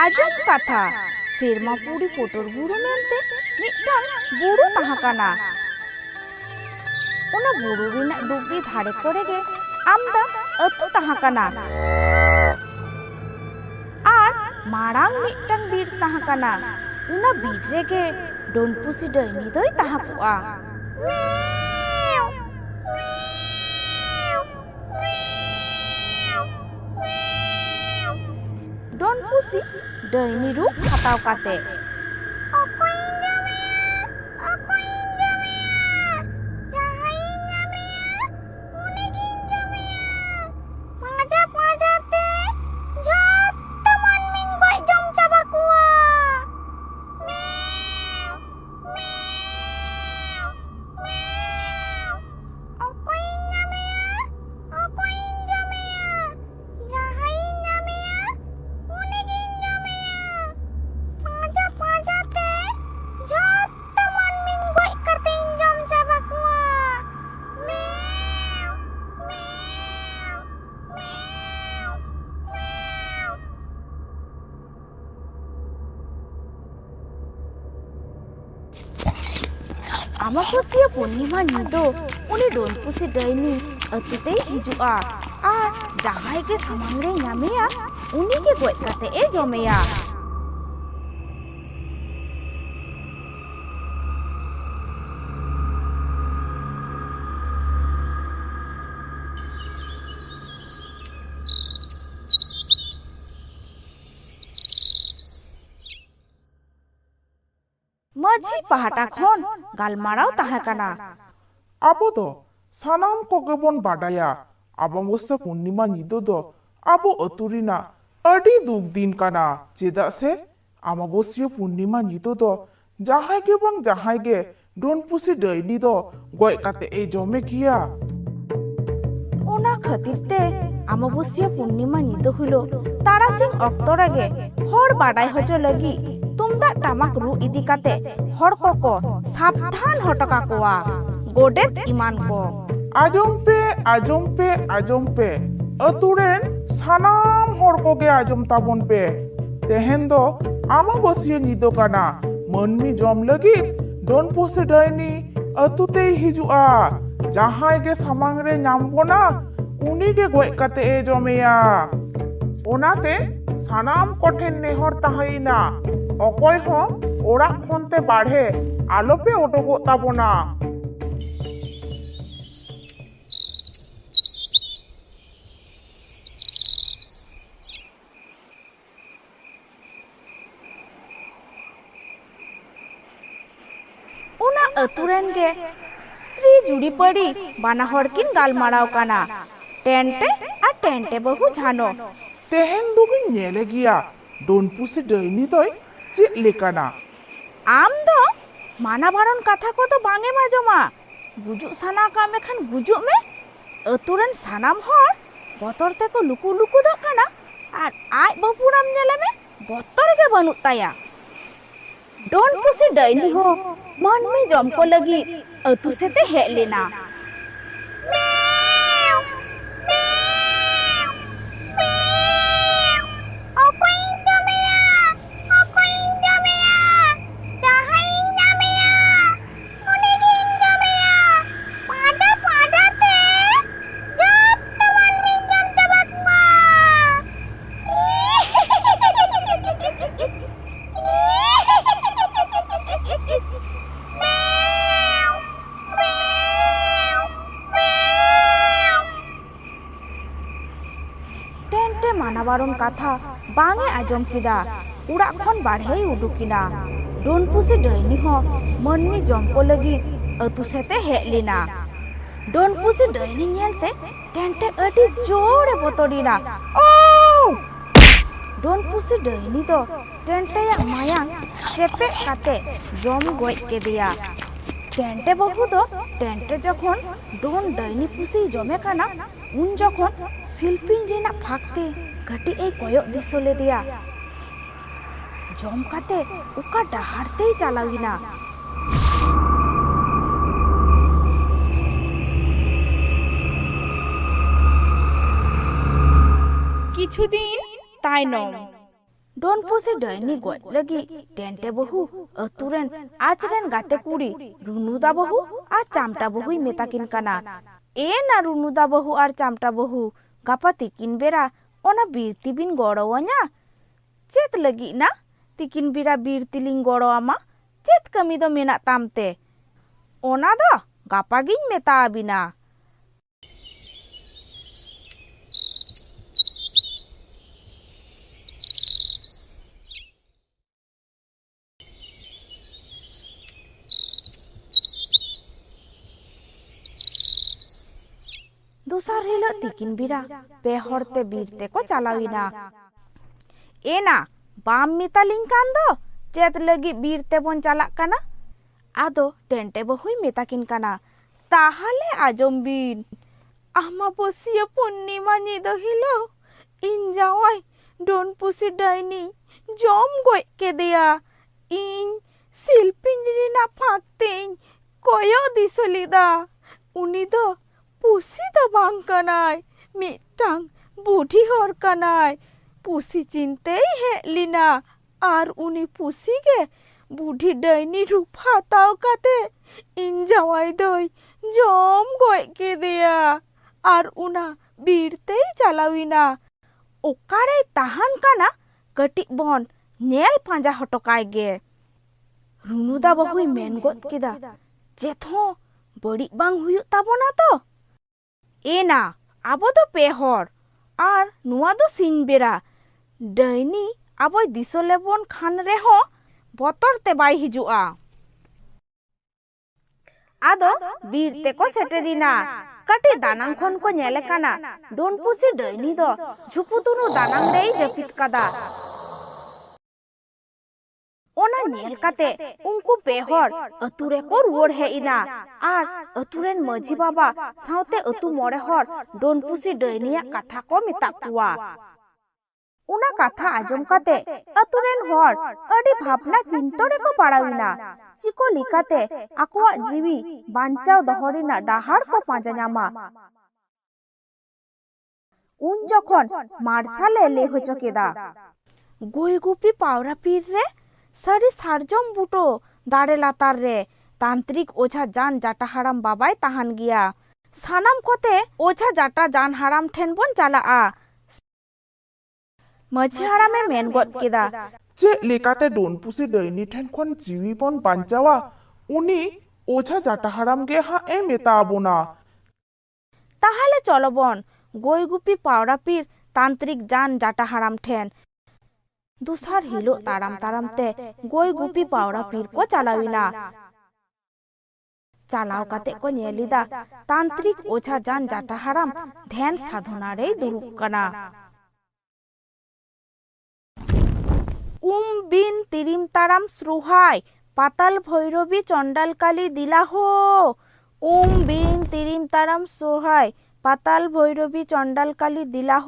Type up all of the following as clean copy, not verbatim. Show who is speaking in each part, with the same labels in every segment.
Speaker 1: ᱟᱸᱡᱚᱢ ᱠᱟᱛᱷᱟ ᱥᱮᱨᱢᱟ ᱯᱩᱨᱤ ᱯᱚᱴᱚᱨ ᱵᱩᱨᱩ ᱢᱮᱱᱛᱮ ᱢᱤᱫᱴᱟᱝ ᱵᱩᱨᱩ ᱛᱟᱦᱮᱸ ᱠᱟᱱᱟ। ᱚᱱᱟ ᱵᱩᱨᱩ ᱨᱮᱱᱟᱜ ᱰᱩᱜᱤ ᱫᱷᱟᱨᱮ ᱠᱚᱨᱮ ᱜᱮ ᱟᱢᱫᱟ ᱟᱹᱛᱩ ᱛᱟᱦᱮᱸ ᱠᱟᱱᱟ। ᱟᱨ ᱢᱟᱲᱟᱝ ᱢᱤᱫᱴᱟᱝ ᱵᱤᱨ ᱛᱟᱦᱮᱸ ᱠᱟᱱᱟ। ᱚᱱᱟ ᱵᱤᱨ ᱨᱮᱜᱮ ᱰᱚᱱᱯᱩᱥᱤ ᱰᱟᱹᱭᱱᱤ ᱫᱚᱭ ᱛᱟᱦᱮᱸ ᱠᱚᱜᱼᱟ। ᱰᱚᱱᱯᱩᱥᱤ ᱰᱟᱹᱭᱱᱤ ᱨᱩᱯ ᱦᱟᱛᱟᱣ ᱠᱟᱛᱮ अमाबस्या पूर्णिमा ᱧᱤᱫᱟᱹ उनी डोनपुसी डायनी अतुते हिजुआ और जहां के सामान रे ᱧᱟᱢᱮᱭᱟ उनी के गोय काते ए जमेया। माझी पहाटा खन गालमाराव ताहे काना।
Speaker 2: आबो दो सानाम कोगे बोन बाडाया अमाबस्या पूर्णिमा ᱧᱤᱫᱟᱹ दो आबो अतु रिना अडी दुख दिन काना चेदा से अमाबस्या पूर्णिमा ᱧᱤᱫᱟᱹ दो जहाय गे बांग जहाय गे डोनपुसी डायनी दो गोय काते ए जमे किया।
Speaker 1: ओना खातिर ते अमाबस्या पूर्णिमा ᱧᱤᱫᱟᱹ हिलो तारासिंग अक्तो रगे हर बाडाय हजो लगी तुमदा टामाक रु इदी काते हर को साबधान हटका कोआ गोडेत इमान को।
Speaker 2: आजम पे अतुरेन सानाम हर कोगे आजम ताबन पे तेहेन दो अमाबस्या ᱧᱤᱫᱟᱹ काना मनमी जम लगी डोनपुसी डायनी अतुते हिजुआ जहाय गे सामांग रे नाम बोना उनी गे गोय काते ए जमेया। ओनाते सानाम कोठेन नेहर ताहाइना अकय हो ओड़ा खनते बाढ़े आलोपे ओटोगो ताबोना।
Speaker 1: उना अतुरेन गे स्त्री जुड़ी पड़ी बाना हड़किन गालमाराव काना टेंटे आ टेंटे बहु झानो।
Speaker 2: तेहेन दुगिन नेले गिया डोनपुसी डायनी दोय चेद लेकाना।
Speaker 1: आम दो माना बारन कथा को तो बांगे माजमा गुजुक साना कामे खान गुजुक में अतुरेन सानाम हर बतर ते को लुकु लुकु दो काना आर आय बापुराम नेले में बतर के बनुत ताया। डोनपुसी डायनी हो मन में जम को लगी अतु से ते हेज लेना। मानाबारन कथा बांगे आजम किदा उड़ा खन बाढ़े उडुकिना। डोनपुसी डायनी हो मनमी जम को लगी अतु सेते हेज लेना। डोनपुसी डायनी नेलते टेंटे अडी जोरे बतोडिना। ओ डोनपुसी डायनी तो टेंटे या मायांग चेपे काते जम गोय केदिया। टेंटे बहु दो टेंटे जखन डोन डायनी पुसी जमे काना उन जखन शिल्पिन रेना फाकते घटी ए कोयो दिसो ले दिया। जम काते उका डहारते ही चालाविना। किछुदिन तायनम ᱰᱚᱱ ᱯᱩᱥᱤ ᱰᱟᱹᱭᱱᱤ ᱜᱚᱡ ᱞᱟᱹᱜᱤᱫ ᱴᱮᱱᱴᱮ ᱵᱟᱹᱦᱩ ᱟᱹᱛᱩᱨᱮᱱ ᱟᱡᱨᱮᱱ ᱜᱟᱛᱮ ᱠᱩᱲᱤ ᱨᱩᱱᱩᱫᱟ ᱵᱟᱹᱦᱩ ᱟᱨ ᱪᱟᱢᱴᱟ ᱵᱟᱹᱦᱩᱭ ᱢᱮᱛᱟᱠᱤᱱ ᱠᱟᱱᱟ, ᱮᱱᱟ ᱨᱩᱱᱩᱫᱟ ᱵᱟᱹᱦᱩ ᱟᱨ ᱪᱟᱢᱴᱟ ᱵᱟᱹᱦᱩ ᱜᱟᱯᱟ ᱛᱤᱠᱤᱱ ᱵᱮᱲᱟ ᱚᱱᱟ ᱵᱤᱨᱛᱤ ᱵᱤᱱ ᱜᱚᱲᱚᱣᱟᱹᱧᱟ? ᱪᱮᱫ ᱞᱟᱹᱜᱤᱫ ᱱᱟ ᱛᱤᱠᱤᱱ ᱵᱮᱲᱟ ᱵᱤᱨᱛᱤ ᱞᱤᱧ ᱜᱚᱲᱚ ᱟᱢᱟ? ᱪᱮᱫ ᱠᱟᱹᱢᱤ ᱫᱚ ᱢᱮᱱᱟᱜ ᱛᱟᱢ ᱛᱮ? ᱚᱱᱟ ᱫᱚ ᱜᱟᱯᱟ ᱜᱤᱧ ᱢᱮᱛᱟ ᱟᱹᱵᱤᱱᱟ। ᱫᱚᱥᱟᱨ ᱦᱤᱞᱳᱜ ᱛᱤᱠᱤᱱ ᱵᱮᱲᱟ ᱯᱮ ᱦᱚᱲᱛᱮ ᱵᱤᱨ ᱛᱮᱠᱚ ᱪᱟᱞᱟᱣᱮᱱᱟ। ᱮᱱᱟ ᱵᱟᱢ ᱢᱮᱛᱟᱞᱤᱧ ᱠᱟᱱ ᱫᱚ ᱪᱮᱫ ᱞᱟᱹᱜᱤᱫ ᱵᱤᱨ ᱛᱮᱵᱚᱱ ᱪᱟᱞᱟᱜ ᱠᱟᱱᱟ? ᱟᱫᱚ ᱴᱮᱱᱴᱮ ᱵᱟᱹᱦᱩᱭ ᱢᱮᱛᱟᱠᱤᱱ ᱠᱟᱱᱟ, ᱛᱟᱦᱟᱞᱮ ᱟᱸᱡᱚᱢ ᱵᱤᱱ, ᱟᱢᱵᱟᱵᱟᱹᱥᱤᱭᱟᱹ ᱯᱩᱨᱱᱤᱢᱟ ᱧᱤᱫᱟᱹ ᱦᱤᱞᱳᱜ ᱤᱧ ᱡᱟᱶᱟᱭ ᱰᱚᱱ ᱯᱩᱥᱤ ᱰᱟᱹᱭᱱᱤ ᱡᱚᱢ ᱜᱚᱡ ᱠᱮᱫᱮᱭᱟ। ᱤᱧ ᱥᱤᱞᱯᱤᱧ ᱨᱮᱱᱟᱜ ᱯᱷᱟᱸᱠ ᱛᱮᱧ ᱠᱚᱭᱚᱜ ᱫᱤᱥᱟᱹ ᱞᱮᱫᱟ, ᱩᱱᱤ ᱫᱚ ᱯᱩᱥᱤ ᱫᱚ ᱵᱟᱝ ᱠᱟᱱᱟᱭ, ᱢᱤᱫᱴᱟᱝ ᱵᱩᱰᱷᱤ ᱦᱚᱲ ᱠᱟᱱᱟᱭ। ᱯᱩᱥᱤ ᱪᱤᱱᱛᱟᱹᱭ ᱦᱮᱡ ᱞᱮᱱᱟ ᱟᱨ ᱩᱱි ᱯᱩᱥᱤ ᱜᱮ ᱵᱩᱰᱷᱤ ᱰᱟᱹᱭᱱᱤ ᱨᱩᱯ ᱦᱟᱛᱟᱣ ᱠᱟᱛᱮ ᱤᱧ ᱡᱟᱶᱟᱭ ᱫᱚᱭ ᱡᱚᱢ ᱜᱚᱡ ᱠᱮᱫᱮᱭᱟ ᱟᱨ ᱚᱱᱟ ᱵᱤᱨ ᱛᱮᱭ ᱪᱟᱞᱟᱣᱮᱱᱟ। ᱚᱠᱟᱨᱮᱭ ᱛᱟᱦᱟᱱ ᱠᱟᱱᱟ ᱠᱟᱹᱴᱤᱡ ᱵᱚᱱ ᱧᱮᱞ ᱯᱟᱸᱡᱟ ᱦᱚᱴᱚ ᱠᱟᱭ ᱜᱮ। ᱨᱩᱱᱩᱫᱟ ᱵᱟᱹᱦᱩᱭ ᱢᱮᱱ ᱜᱚᱫ ᱠᱮᱫᱟ, ᱪᱮᱫ ᱦᱚᱸ ᱵᱟᱹᱲᱤᱡ ᱵᱟᱝ ᱦᱩᱭᱩᱜ ᱛᱟᱵᱚᱱᱟ ᱛᱚ? ᱮᱱᱟ ᱟᱵᱚ ᱫᱚ ᱯᱮ ᱦᱚᱲ ᱟᱨ ᱱᱚᱣᱟ ᱫᱚ ᱥᱤᱧ ᱵᱮᱲᱟ, ᱰᱟᱹᱭᱱᱤ ᱟᱵᱚᱭ ᱫᱤᱥᱟᱹ ᱞᱮᱵᱚᱱ ᱠᱷᱟᱱ ᱨᱮᱦᱚᱸ ᱵᱚᱛᱚᱨ ᱛᱮ ᱵᱟᱭ ᱦᱤᱡᱩᱜᱼᱟ। ᱟᱫᱚ ᱵᱤᱨ ᱛᱮᱠᱚ ᱥᱮᱴᱮᱨᱮᱱᱟ। ᱠᱟᱹᱴᱤᱡ ᱫᱟᱱᱟᱝ ᱠᱷᱚᱱ ᱠᱚ ᱧᱮᱞᱮ ᱠᱟᱱᱟ ᱰᱚᱱ ᱯᱩᱥᱤ ᱰᱟᱹᱭᱱᱤ ᱫᱚ ᱡᱷᱩᱯᱩᱛᱩᱱᱩ ᱫᱟᱱᱟᱝ ᱨᱮᱭ ᱡᱟᱹᱯᱤᱫ ᱠᱟᱫᱟ। ᱚᱱᱟ ᱧᱮᱞ ᱠᱟᱛᱮ ᱩᱱᱠᱩ ᱯᱮ ᱦᱚᱲ ᱟᱹᱛᱩ ᱨᱮᱠᱚ ᱨᱩᱣᱟᱹᱲ ᱦᱮᱡ ᱮᱱᱟ ᱟᱨ ᱟᱹᱛᱩ ᱨᱮᱱ ᱢᱟᱹᱡᱷᱤ ᱵᱟᱵᱟ ᱥᱟᱶᱛᱮ ᱟᱹᱛᱩ ᱢᱚᱬᱮ ᱦᱚᱲ ᱰᱚᱱ ᱯᱩᱥᱤ ᱰᱟᱹᱭᱱᱤᱭᱟᱜ ᱠᱟᱛᱷᱟ ᱠᱚ ᱢᱮᱛᱟᱜ ᱠᱚᱣᱟ। ᱚᱱᱟ ᱠᱟᱛᱷᱟ ᱟᱸᱡᱚᱢ ᱠᱟᱛᱮ ᱟᱹᱛᱩ ᱨᱮᱱ ᱦᱚᱲ ᱟᱹᱰᱤ ᱵᱷᱟᱵᱽᱱᱟ ᱪᱤᱱᱛᱟᱹ ᱨᱮᱠᱚ ᱯᱟᱲᱟᱣᱮᱱᱟ, ᱪᱤᱠᱟᱹ ᱞᱮᱠᱟᱛᱮ ᱟᱠᱚᱣᱟᱜ ᱡᱤᱣᱤ ᱵᱟᱧᱪᱟᱣ ᱫᱚᱦᱚ ᱨᱮᱱᱟᱜ ᱰᱟᱦᱟᱨ ᱠᱚ ᱯᱟᱸᱡᱟ ᱧᱟᱢᱟ। ᱩᱱ ᱡᱚᱠᱷᱚᱱ ᱢᱟᱨᱥᱟᱞᱮ ᱞᱟᱹᱭ ᱦᱚᱪᱚ ᱠᱮᱫᱟ, ᱜᱚᱭ ᱜᱩᱯᱤ ᱯᱟᱣᱨᱟ ᱯᱤᱨ ᱨᱮ ᱥᱟᱹᱨᱤ ᱥᱟᱨᱡᱚᱢ ᱵᱩᱴᱟᱹ ᱫᱟᱨᱮ ᱞᱟᱛᱟᱨ ᱨᱮ ᱛᱟন্ত্রিক ওঝা জান জাটা হারাম বাবাই তাহান গিয়া। সানাম কতে ওঝা জাটা জান হারাম ঠেন বন চালাগᱼᱟ। মাঝি হারামে মেন গদ কেদা,
Speaker 2: ᱪᱮᱫ ᱞᱮᱠᱟᱛᱮ ᱰᱚᱱ ᱯᱩᱥᱤ ᱰᱟᱹᱭᱱᱤ ᱴᱷᱮᱱ ᱠᱷᱚᱱ ᱡᱤᱣᱤ ᱵᱚᱱ ᱵᱟᱧᱪᱟᱣᱟ? ᱩᱱᱤ ওঝা জাটা হারাম গে ᱦᱟᱸᱜ ᱮ ᱢᱮᱛᱟ ᱟᱵᱚᱱᱟ।
Speaker 1: তাহলে চলো বন গই গুপি পাওরা পীর তান্ত্রিক জান জাটা হারাম ঠেন। দুসার হিলো তারাম তারামতে গই গুপি পাওরা পীর কো চালাওইনা। চালাও কাতে কো ᱧᱮᱞᱤᱫᱟ তান্ত্রিক ওঝা জান জাটা হারাম ধ্যান সাধনা রে দুরুব কানা। বিন তিরিম তারাম শ্রুহাই পাতাল ভৈরবী চণ্ডালকালী দিলাহ। বিন তিরিম তারাম শ্রুহাই পাতাল ভৈরবী চণ্ডালকালী দিলাহ।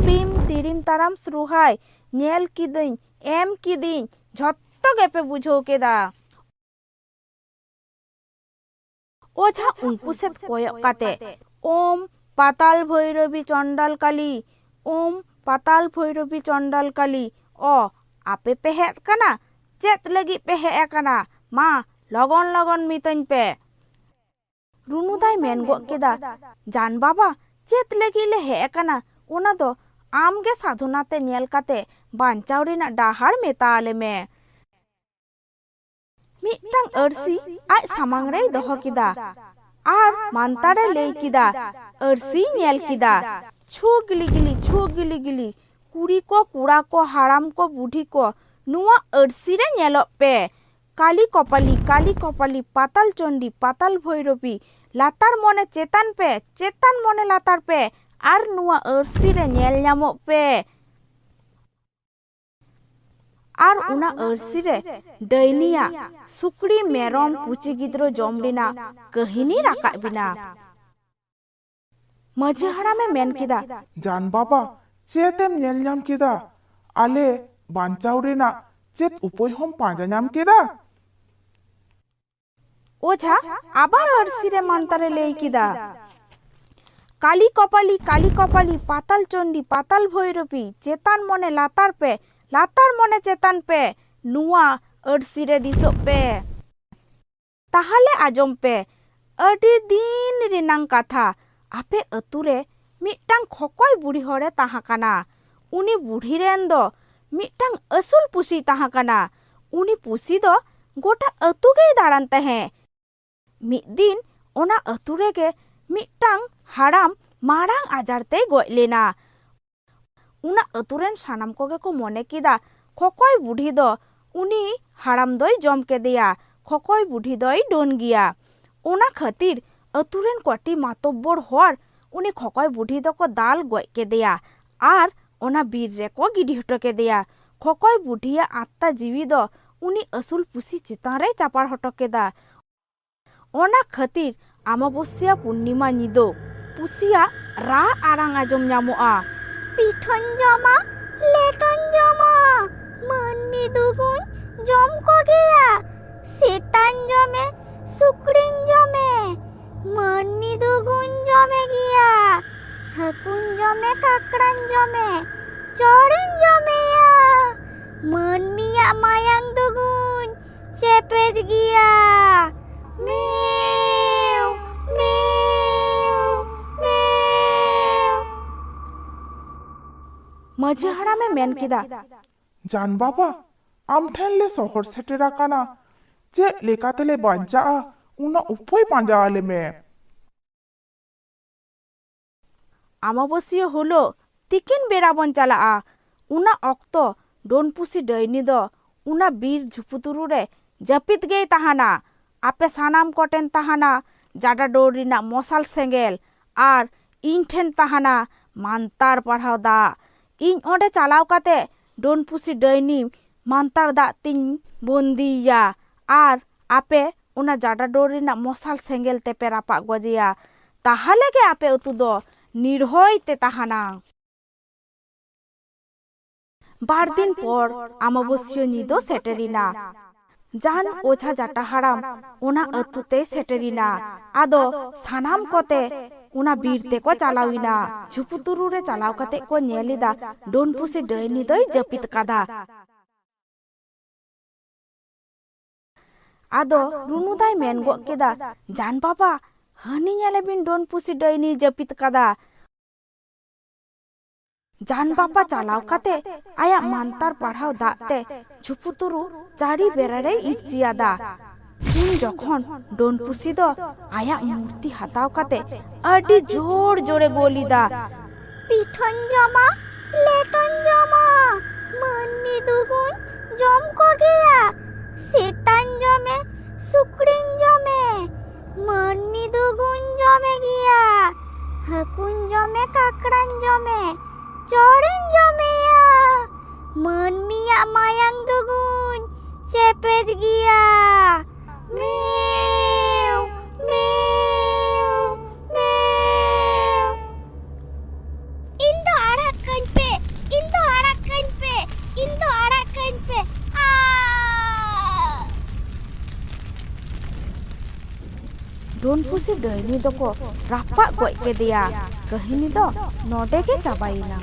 Speaker 1: বিম তিরিম তারাম শ্রুহাই ᱧᱮᱞ ᱠᱤᱫᱟᱹᱧ ᱮᱢ ᱠᱤᱫᱤᱧ ᱡᱷᱚᱛᱚ ᱜᱮᱯᱮ ᱵᱩᱡᱷᱟᱹᱣ ᱠᱮᱫᱟ। ওঝা উনকু সেদ কয়ᱚᱜ ᱠᱟᱛᱮ ওম পাতাল ভৈরবী চণ্ডালকালী, ওম পাতাল ভৈরবী চণ্ডালকালী, ᱚ ᱟᱯᱮ ᱯᱮ ᱦᱮᱡ ᱠᱟᱱᱟ? ᱪᱮᱫ ᱞᱟᱹᱜᱤᱫ ᱯᱮ ᱦᱮᱡ ᱟᱠᱟᱱᱟ? ᱢᱟ ᱞᱚᱜᱚᱱ ᱞᱚᱜᱚᱱ ᱢᱤᱛᱟᱹᱧ ᱯᱮ। ᱨᱩᱱᱩᱫᱟᱭ ᱢᱮᱱ ᱜᱚᱫ ᱠᱮᱫᱟ, ᱡᱟᱱ ᱵᱟᱵᱟ ᱪᱮᱫ ᱞᱟᱹᱜᱤᱫ ᱞᱮ ᱦᱮᱡ ᱟᱠᱟᱱᱟ ᱚᱱᱟ ᱫᱚ ᱟᱢᱜᱮ ᱥᱟধᱱᱟᱛᱮ ᱧᱮᱞ ᱠᱟᱛᱮ ᱵᱟᱧᱪᱟᱣ ᱨᱮᱱᱟᱜ ᱰᱟᱦᱟᱨ ᱢᱮᱛᱟ ᱟᱞᱮ ᱢᱮ। ᱢᱤᱫᱴᱟᱝ ᱟᱹᱨᱥᱤ ᱟᱡ ᱥᱟᱢᱟᱝ ᱨᱮᱭ ᱫᱚᱦᱚ ᱠᱮᱫᱟ ᱟᱨ ᱢᱟᱱᱛᱟᱨᱮ ᱞᱟᱹᱭ ᱠᱮᱫᱟ। ᱟᱹᱨᱥᱤᱭ ᱧᱮᱞ ᱠᱮᱫᱟ, ᱪᱷᱩ ᱜᱤᱞᱤ ᱜᱤᱞᱤ ᱪᱷᱩ ᱜᱤᱞᱤ ᱜᱤᱞᱤ, ᱠᱩᱲᱤ ᱠᱚ ᱠᱚᱲᱟ ᱠᱚ ᱦᱟᱲᱟᱢ ᱠᱚ ᱵᱩᱰᱷᱤ ᱠᱚ ᱱᱚᱣᱟ ᱟᱹᱨᱥᱤ ᱨᱮ ᱧᱮᱞᱚᱜ ᱯᱮ। ᱠᱟᱞᱤ ᱠᱚᱯᱟᱞᱤ ᱯᱟতাᱞ ᱪᱚᱱᱰᱤ ᱯᱟতাᱞ ᱵᱷᱳᱭᱨᱚᱵী, ᱞᱟᱛᱟᱨ ᱢᱚᱱᱮ ᱪᱮᱛᱟᱱ ᱯᱮ ᱪᱮᱛᱟᱱ ᱢᱚᱱᱮ ᱞᱟᱛᱟᱨ ᱯᱮ ᱟᱨ ᱱᱚᱣᱟ ᱟᱹᱨᱥᱤ ᱨᱮ ᱧᱮᱞ ᱧᱟᱢᱚᱜ ᱯᱮ। ᱟᱨ ᱚᱱᱟ ᱟᱹᱨᱥᱤ ᱨᱮ ᱰᱟᱹᱭᱱᱤᱭᱟᱜ ᱥᱩᱠᱨᱤ ᱢᱮᱨᱚᱢ ᱯᱩᱪᱤ ᱜᱤᱫᱽᱨᱟᱹ ᱡᱚᱢ ᱨᱮᱱᱟᱜ ᱠᱟᱹᱦᱤᱱᱤ ᱨᱟᱠᱟᱵ ᱵᱮᱱᱟ। ᱢᱟᱹᱡᱷᱤ ᱦᱟᱲᱟᱢᱮ ᱢᱮᱱ ᱠᱮᱫᱟ,
Speaker 2: ᱡᱟᱱ ᱵᱟᱵᱟ ᱪᱮᱫ ᱮᱢ ᱧᱮᱞ ᱧᱟᱢ ᱠᱮᱫᱟ? ᱟᱞᱮ ᱵᱟᱧᱪᱟᱣ ᱨᱮᱱᱟᱜ ᱪᱮᱫ ᱩᱯᱟᱹᱭ ᱦᱚᱸᱢ ᱯᱟᱸᱡᱟ ᱧᱟᱢ ᱠᱮᱫᱟ?
Speaker 1: ওঝা আবার আরসি রে মান্তারে লেই কিদা, কালি কপালি পাতাল চন্ডী পাতাল ভৈরবী চেতান মনে লাতার pay latar mone chetan pe nuwa arssi re disok pe. Tahale ajom pe adi din renang katha ape atu re mitang khokoi buri hore tahakana. Uni buri ren do mitang asul pusi tahakana. Uni pusi do gota atu ge daran tahe. Mid din ona atu rege mitang haram marang ajar te goj lena. Una atu ren sanam koge ko mone kida khokoi buri do uni haram doi jom kedeya. Khokoi buri doi don giya. Ona khatir atu ren koti matobbor hor uni khokoi buri do ko dal goj kedeya. Ar ona bir re ko gidi hoto kedeya. Khokoi buriya atta jiwi do uni asul pusi chitan re chapar hoto keda. Ona khatir amabosya purnima nido pusia ra arang ajom nyamoa. Pithon joma leton joma manni dugun jom ko geya. Setan jome sukrin jome manni dugun jome giya. Hakun jome kakran jome chorin jome ya. Manni ya mayang dugun cepet giya. Meow, meow, meow. Maji harame men kida.
Speaker 2: Jan baba, am ठेन ले शहर सेटेरा काना जे लेकातले बांचा उना उपोय पांजा आले में
Speaker 1: Amabosya holo tikin berabon chalaa. Una okto don pusi daini do una bir juputuru re japit gei tahana. Ape sanam koten tahana jada dori na mosal sengel ar in ठेन tahana mantar parhau da. In onde chalao kate don pusi daini mantar da tin bondiya ar ape una jada dori na mosal sengel te perapa gojiya. Tahale ge ape utu do nirhoy te tahana. বার দিন পর আমাবস্য নিদো সেটেরিনা. জান ওঝা জাটা হারাম ওনা আতুতে সেটেরিনা. আদো সানাম কতে ওনা বীরতে কো চালাউইনা. ঝুপুতুরুরে চালাও কাতে কো নেলিদা ডোনপুসি ডইনি দই জপিত কাদা. আদো রুনুদাই মেন গো কেদা জান বাবা হানি নেলেবিন ডোনপুসি ডইনি জপিত কাদা. জান বাপা চালাও কাতে আয়া মান্তার পাড়াও দাতে ঝুপুতুরু চারি বেড়ারে ইটচিয়াদা. ইন যখন ডোন পুসি দো আয়া মূর্তি হাতাও কাতে আডি জোর জোরে গলিদা. পিঠন জমা লেটন জমা মান্নি দুগুন জম কো গিয়া. সেতান জমে সুকরিন জমে মান্নি দুগুন জমে গিয়া. হাকুন জমে কাকড়ান জমে chorin jome ya. Manni ya mayang dugun cepet giya. Meow, meow, meow. Indo arakan pe, indo arakan pe, indo arakan pe. Don pusi daini doko rapak goj kedeya. Kahini do node ke cabaina.